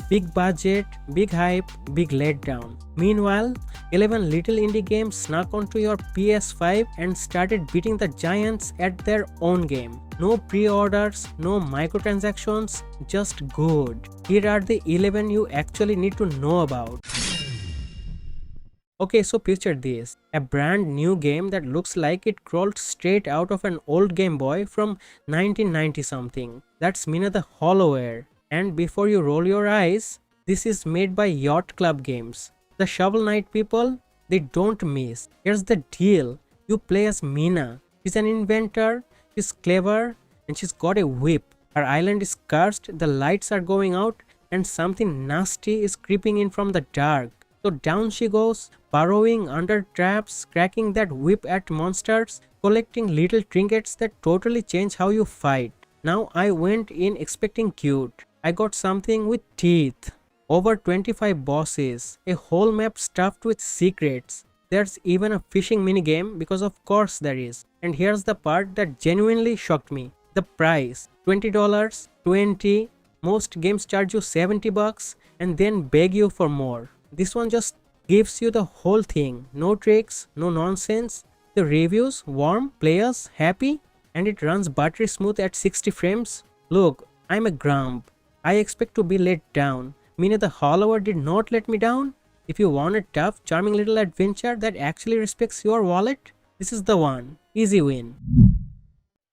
Big budget, big hype, big letdown. Meanwhile, 11 little indie games snuck onto your PS5 and started beating the giants at their own game. No pre-orders, no microtransactions, just good. Here are the 11 you actually need to know about. Okay, so picture this. A brand new game that looks like it crawled straight out of an old Game Boy from 1990 something. That's Mina the Hollower. And before you roll your eyes, this is made by Yacht Club Games. The Shovel Knight people, they don't miss. Here's the deal. You play as Mina. She's an inventor, she's clever, and she's got a whip. Her island is cursed, the lights are going out, and something nasty is creeping in from the dark. So down she goes, burrowing under traps, cracking that whip at monsters, collecting little trinkets that totally change how you fight. Now I went in expecting cute. I got something with teeth. Over 25 bosses, a whole map stuffed with secrets. There's even a fishing minigame because of course there is. And here's the part that genuinely shocked me. The price, $20, $20, most games charge you $70 and then beg you for more. This one just gives you the whole thing. No tricks, no nonsense. The reviews, warm, players, happy, and it runs buttery smooth at 60 frames. Look, I'm a grump. I expect to be let down. Mina the Hollower did not let me down. If you want a tough, charming little adventure that actually respects your wallet, this is the one. Easy win.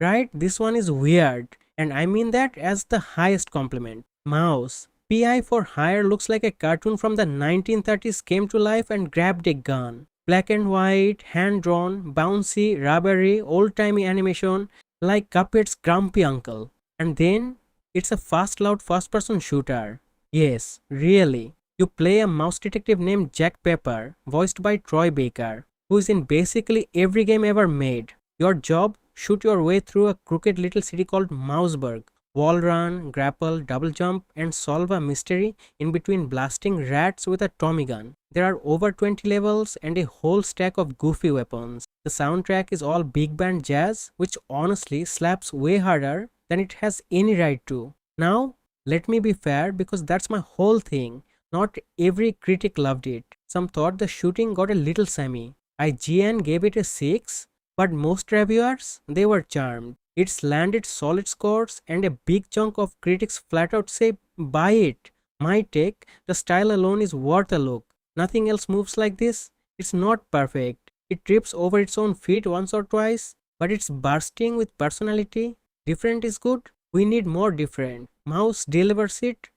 Right? This one is weird. And I mean that as the highest compliment. Mouse. PI for Hire looks like a cartoon from the 1930s came to life and grabbed a gun. Black and white, hand-drawn, bouncy, rubbery, old-timey animation like Cuphead's grumpy uncle. And then, it's a fast, loud, first-person shooter. Yes, really. You play a mouse detective named Jack Pepper, voiced by Troy Baker, who is in basically every game ever made. Your job? Shoot your way through a crooked little city called Mouseburg. Wall run, grapple, double jump, and solve a mystery in between blasting rats with a Tommy gun. There are over 20 levels and a whole stack of goofy weapons. The soundtrack is all big band jazz, which honestly slaps way harder than it has any right to. Now, let me be fair because that's my whole thing. Not every critic loved it. Some thought the shooting got a little sammy. IGN gave it a 6, but most reviewers, they were charmed. It's landed solid scores and a big chunk of critics flat out say buy it. My take, the style alone is worth a look. Nothing else moves like this. It's not perfect. It trips over its own feet once or twice, but it's bursting with personality. Different is good. We need more different. Mouse delivers it.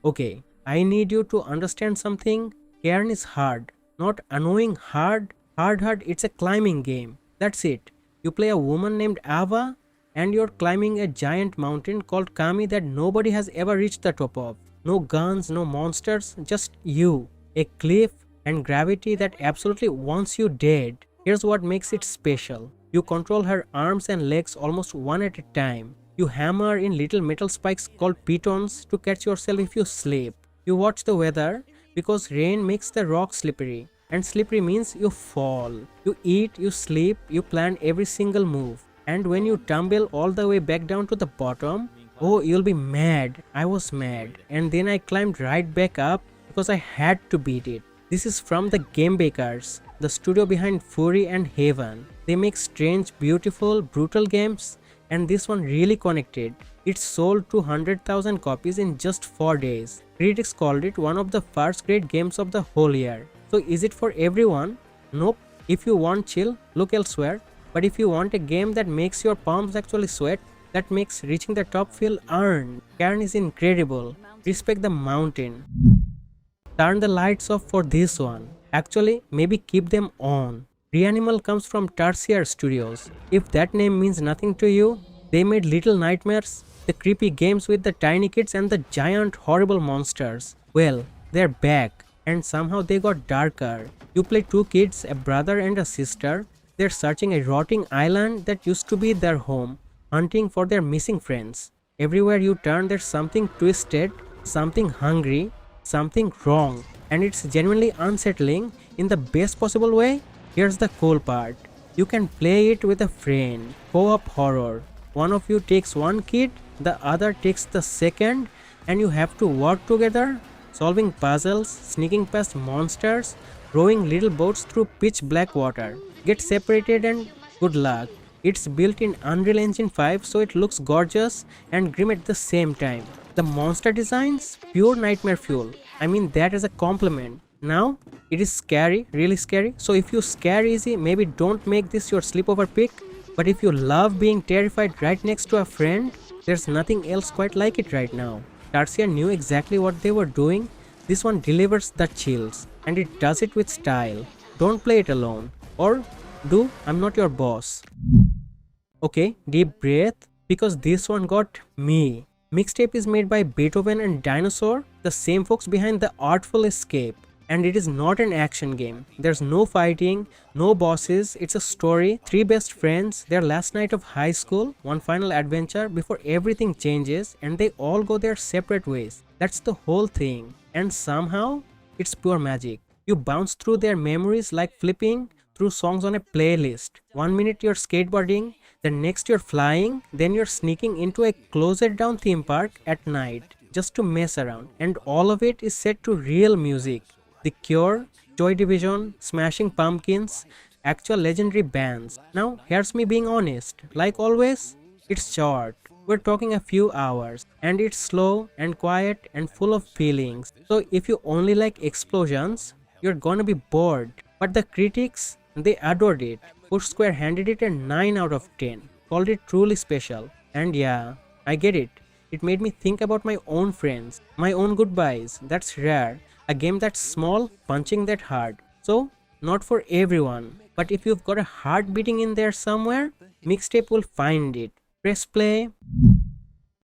Okay, I need you to understand something. Cairn is hard. Not annoying hard. Hard, it's a climbing game. That's it. You play a woman named Ava and you're climbing a giant mountain called Kami that nobody has ever reached the top of. No guns, no monsters, just you. A cliff and gravity that absolutely wants you dead. Here's what makes it special. You control her arms and legs almost one at a time. You hammer in little metal spikes called pitons to catch yourself if you slip. You watch the weather because rain makes the rock slippery. And slippery means you fall. You eat, you sleep, you plan every single move. And when you tumble all the way back down to the bottom, oh, you'll be mad. I was mad. And then I climbed right back up because I had to beat it. This is from the Game Bakers, the studio behind Fury and Haven. They make strange, beautiful, brutal games, and this one really connected. It sold 200,000 copies in just 4 days. Critics called it one of the first great games of the whole year. So is it for everyone? Nope. If you want chill, look elsewhere. But if you want a game that makes your palms actually sweat, that makes reaching the top feel earned. Cairn is incredible. Respect the mountain. Turn the lights off for this one. Actually, maybe keep them on. Reanimal comes from Tertiary Studios. If that name means nothing to you, they made Little Nightmares, the creepy games with the tiny kids and the giant horrible monsters. Well, they're back. And somehow they got darker. You play two kids, a brother and a sister. They're searching a rotting island that used to be their home, hunting for their missing friends. Everywhere you turn there's something twisted, something hungry, something wrong. And it's genuinely unsettling in the best possible way. Here's the cool part. You can play it with a friend. Co-op horror. One of you takes one kid, the other takes the second. and you have to work together, solving puzzles, sneaking past monsters, rowing little boats through pitch black water. Get separated and good luck. It's built in Unreal Engine 5 so it looks gorgeous and grim at the same time. The monster designs, pure nightmare fuel. I mean that as a compliment. Now, it is scary, really scary. So if you scare easy, maybe don't make this your sleepover pick. But if you love being terrified right next to a friend, there's nothing else quite like it right now. Tarsier knew exactly what they were doing. This one delivers the chills, and it does it with style. Don't play it alone. Or do, I'm not your boss. Okay, deep breath, because this one got me. Mixtape is made by Beethoven and Dinosaur, the same folks behind the Artful Escape. And it is not an action game. There's no fighting, no bosses, it's a story, three best friends, their last night of high school, one final adventure before everything changes and they all go their separate ways. That's the whole thing. And somehow, it's pure magic. You bounce through their memories like flipping through songs on a playlist. 1 minute you're skateboarding, the next you're flying, then you're sneaking into a closet down theme park at night just to mess around. And all of it is set to real music. The Cure, Joy Division, Smashing Pumpkins, actual legendary bands. Now, here's me being honest. Like always, it's short. We're talking a few hours, and it's slow and quiet and full of feelings. So if you only like explosions, you're gonna be bored. But the critics, they adored it. Push Square handed it a 9 out of 10. Called it truly special. And yeah, I get it. It made me think about my own friends, my own goodbyes. That's rare. A game that's small, punching that hard. So, not for everyone. But if you've got a heart beating in there somewhere, Mixtape will find it. Press play.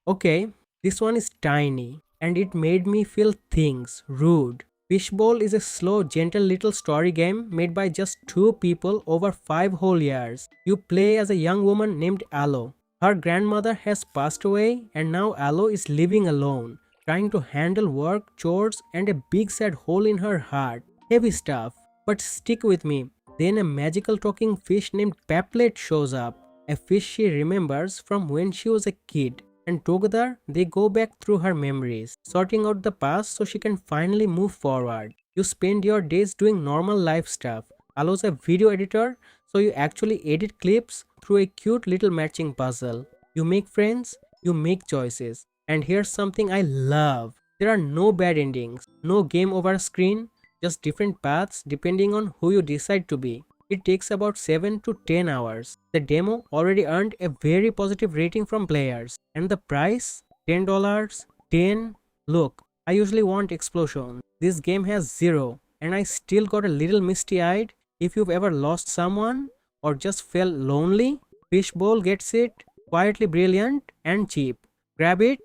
Okay, this one is tiny. And it made me feel things, rude. Fishbowl is a slow, gentle little story game made by just 2 people over 5 whole years. You play as a young woman named Aloe. Her grandmother has passed away and now Aloe is living alone, trying to handle work, chores, and a big sad hole in her heart. Heavy stuff. But stick with me. Then a magical talking fish named Paplet shows up. A fish she remembers from when she was a kid. And together, they go back through her memories, sorting out the past so she can finally move forward. You spend your days doing normal life stuff. Allows a video editor, so you actually edit clips through a cute little matching puzzle. You make friends, you make choices. And here's something I love. There are no bad endings, no game over screen, just different paths depending on who you decide to be. It takes about 7 to 10 hours. The demo already earned a very positive rating from players. And the price? $10? 10? Look, I usually want explosions. This game has 0. And I still got a little misty-eyed. If you've ever lost someone or just felt lonely, Fishbowl gets it. Quietly brilliant and cheap. Grab it.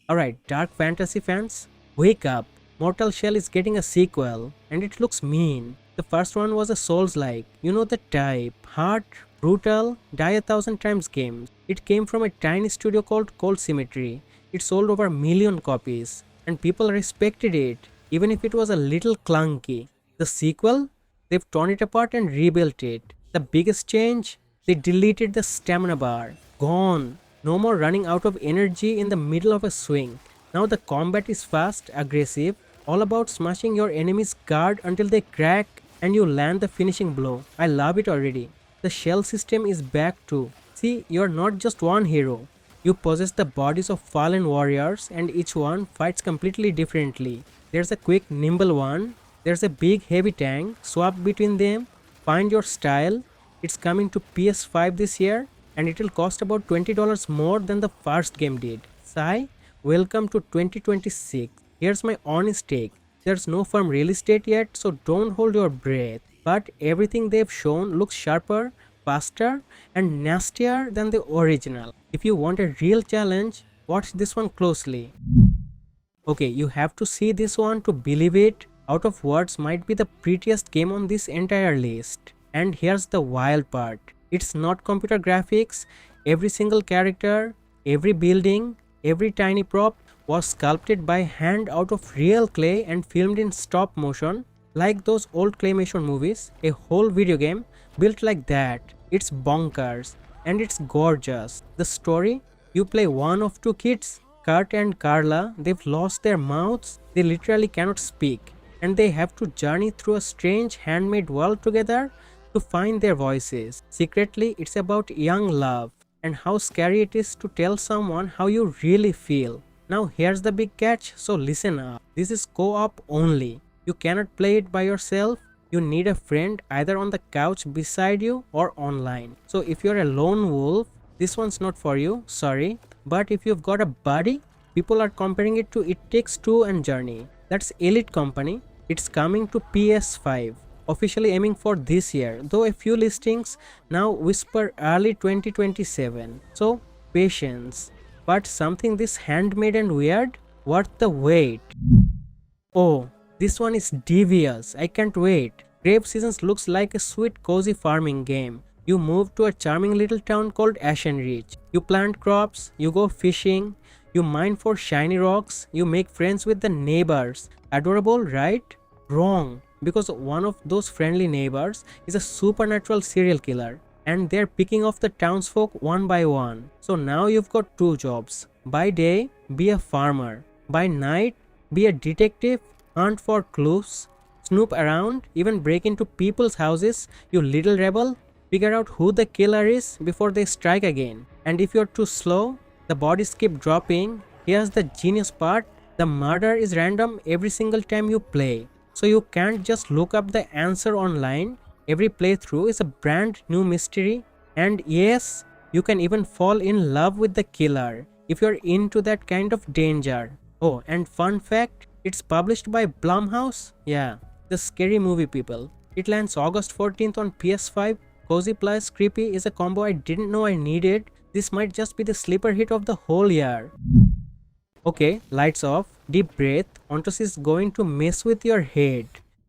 Alright, dark fantasy fans, wake up. Mortal Shell is getting a sequel. And it looks mean. The first one was a Souls-like, you know the type, hard, brutal, die 1,000 times games. It came from a tiny studio called Cold Symmetry. It sold over 1 million copies, and people respected it, even if it was a little clunky. The sequel? They've torn it apart and rebuilt it. The biggest change? They deleted the stamina bar. Gone. No more running out of energy in the middle of a swing. Now the combat is fast, aggressive, all about smashing your enemy's guard until they crack and you land the finishing blow. I love it already. The shell system is back too. See, you're not just one hero. You possess the bodies of fallen warriors and each one fights completely differently. There's a quick, nimble one. There's a big, heavy tank. Swap between them. Find your style. It's coming to PS5 this year and it'll cost about $20 more than the first game did. Sai, welcome to 2026. Here's my honest take. There's no firm release date yet, so don't hold your breath. But everything they've shown looks sharper, faster, and nastier than the original. If you want a real challenge, watch this one closely. Okay, you have to see this one to believe it. Out of Words might be the prettiest game on this entire list. And here's the wild part. It's not computer graphics. Every single character, every building, every tiny prop was sculpted by hand out of real clay and filmed in stop motion, like those old claymation movies. A whole video game built like that. It's bonkers and it's gorgeous. The story? You play one of 2 kids Kurt and Carla, they've lost their mouths, they literally cannot speak, and they have to journey through a strange handmade world together to find their voices. Secretly, it's about young love and how scary it is to tell someone how you really feel. Now, here's the big catch, so listen up. This is co op only. You cannot play it by yourself. You need a friend either on the couch beside you or online. So, if you're a lone wolf, this one's not for you, sorry. But if you've got a buddy, people are comparing it to It Takes Two and Journey. That's elite company. It's coming to PS5, officially aiming for this year, though a few listings now whisper early 2027. So, patience. But something this handmade and weird, worth the wait. Oh, this one is devious. I can't wait. Grave Seasons looks like a sweet cozy farming game. You move to a charming little town called Ashen Ridge. You plant crops, you go fishing, you mine for shiny rocks, you make friends with the neighbors. Adorable, right? Wrong, because one of those friendly neighbors is a supernatural serial killer, and they're picking off the townsfolk one by one. So now you've got two jobs. By day, be a farmer. By night, be a detective, hunt for clues, snoop around, even break into people's houses, you little rebel. Figure out who the killer is before they strike again. And if you're too slow, the bodies keep dropping. Here's the genius part. The murder is random every single time you play. So you can't just look up the answer online. Every playthrough is a brand new mystery. And yes, you can even fall in love with the killer if you're into that kind of danger. Oh, and fun fact, it's published by Blumhouse. Yeah, the scary movie people. It lands August 14th on PS5. Cozy plus creepy is a combo I didn't know I needed. This might just be the sleeper hit of the whole year. Okay, lights off, deep breath. Ontos is going to mess with your head.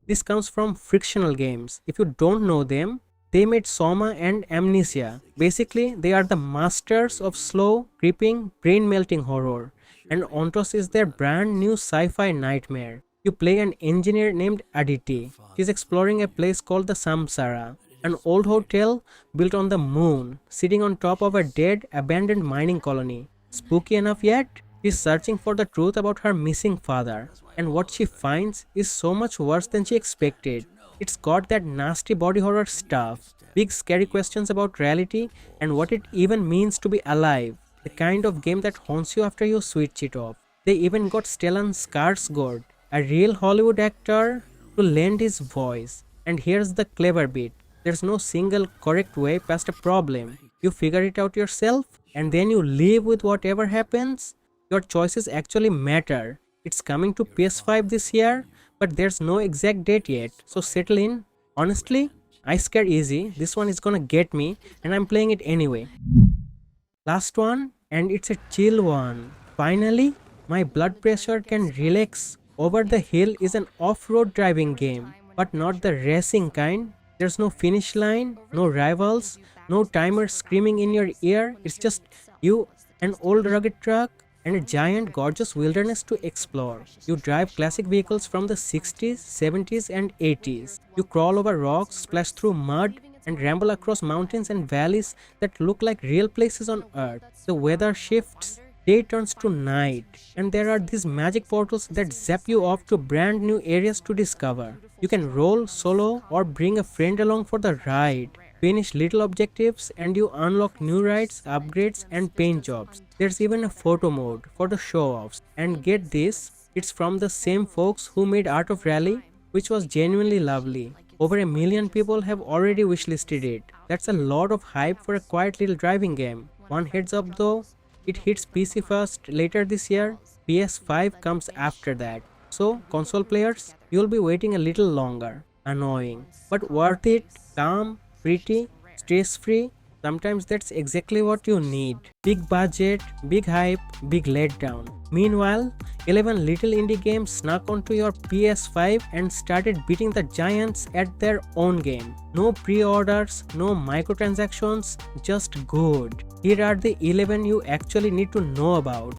This comes from Frictional Games. If you don't know them, they made Soma and Amnesia. Basically, they are the masters of slow, creeping, brain-melting horror. And Ontos is their brand new sci-fi nightmare. You play an engineer named Aditi. She's exploring a place called the Samsara, an old hotel built on the moon, sitting on top of a dead, abandoned mining colony. Spooky enough yet? She's searching for the truth about her missing father, and what she finds is so much worse than she expected. It's got that nasty body horror stuff, big scary questions about reality and what it even means to be alive, the kind of game that haunts you after you switch it off. They even got Stellan Skarsgård, a real Hollywood actor, to lend his voice. And here's the clever bit. There's no single correct way past a problem. You figure it out yourself, and then you live with whatever happens. Your choices actually matter. It's coming to PS5 this year, but there's no exact date yet, so settle in. Honestly, I scare easy. This one is gonna get me, and I'm playing it anyway. Last one, and it's a chill one. Finally, my blood pressure can relax. Over the Hill is an off-road driving game, but not the racing kind. There's no finish line, no rivals, no timer screaming in your ear. It's just you, an old rugged truck, and a giant gorgeous wilderness to explore. You drive classic vehicles from the 60s, 70s and 80s. You crawl over rocks, splash through mud, and ramble across mountains and valleys that look like real places on Earth. The weather shifts, day turns to night, and there are these magic portals that zap you off to brand new areas to discover. You can roll solo or bring a friend along for the ride. Finish little objectives and you unlock new rides, upgrades and paint jobs. There's even a photo mode for the show-offs. And get this, it's from the same folks who made Art of Rally, which was genuinely lovely. Over 1 million people have already wishlisted it. That's a lot of hype for a quiet little driving game. One heads up though, it hits PC first later this year, PS5 comes after that. So, console players, you'll be waiting a little longer. Annoying, but worth it, calm, pretty, stress-free. Sometimes that's exactly what you need. Big budget, big hype, big letdown. Meanwhile, 11 little indie games snuck onto your PS5 and started beating the giants at their own game. No pre-orders, no microtransactions, just good. Here are the 11 you actually need to know about.